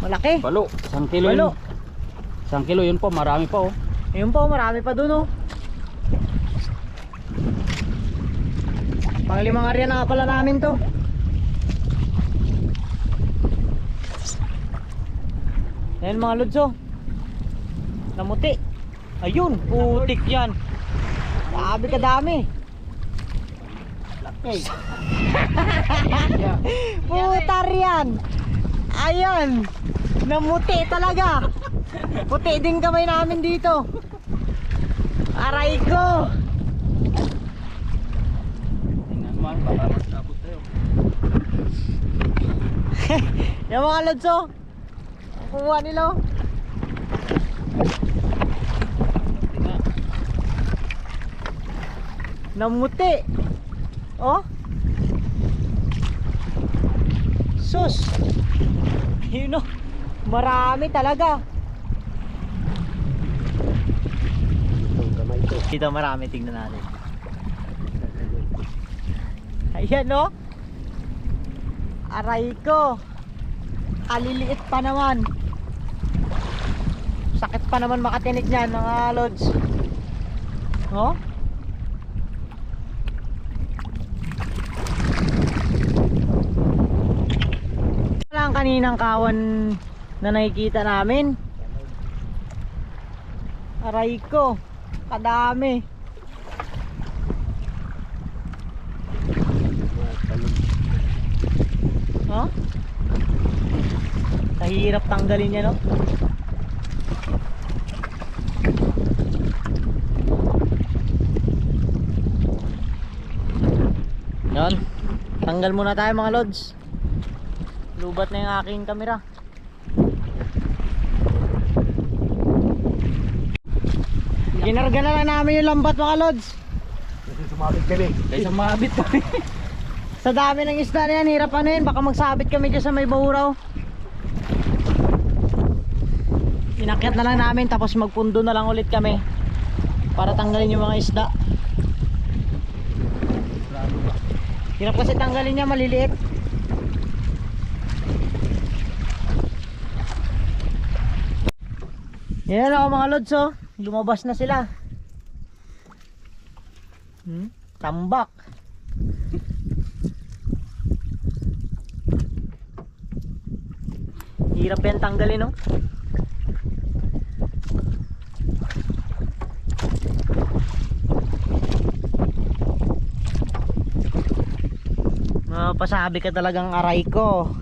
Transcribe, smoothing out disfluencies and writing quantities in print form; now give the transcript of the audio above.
Malaki. Palo, 1 kilo Palo. yun. 1 kilo yun po, marami pa oh. Ayun po, marami pa dun oh. Panglimang area na pala namin to. Ayan mga lods oh. Namuti. Ayun, putik yan. Sabi ka dami. Laki. Putar yan. Ayan. Namuti talaga. Puti din kamay namin dito. Aray ko. Tingnan mo, baka magtabot tayo. Yung mga lods oh. Ang kuha nila oh. Namuti. Oh. Sus. Yun oh. Marami talaga. Dito marami, tingnan natin. Ayan oh. Aray ko. Kaliliit pa naman. Sakit pa naman makatinik niyan mga lods. Oh. Ang kaninang kawan na nakikita namin. Aray ko, kadami. Oh? Kahirap tanggalin niya no? Yan. Tanggal muna tayo mga lods. Lubat na yung aking kamera. Ginarga na lang namin yung lambat mga lods. Kasi sumabit kami. Kasi sumabit kami. Sa dami ng isda na yan, hirap ano yun. Baka magsabit kami dyan sa may bahuraw. Inakyat na lang namin tapos magpundo na lang ulit kami para tanggalin yung mga isda. Hirap kasi tanggalin niya, maliliit. Yan ako mga lods oh. Lumabas na sila. Tambak. Hirap yan tanggalin no. Pasabi ka talagang aray ko.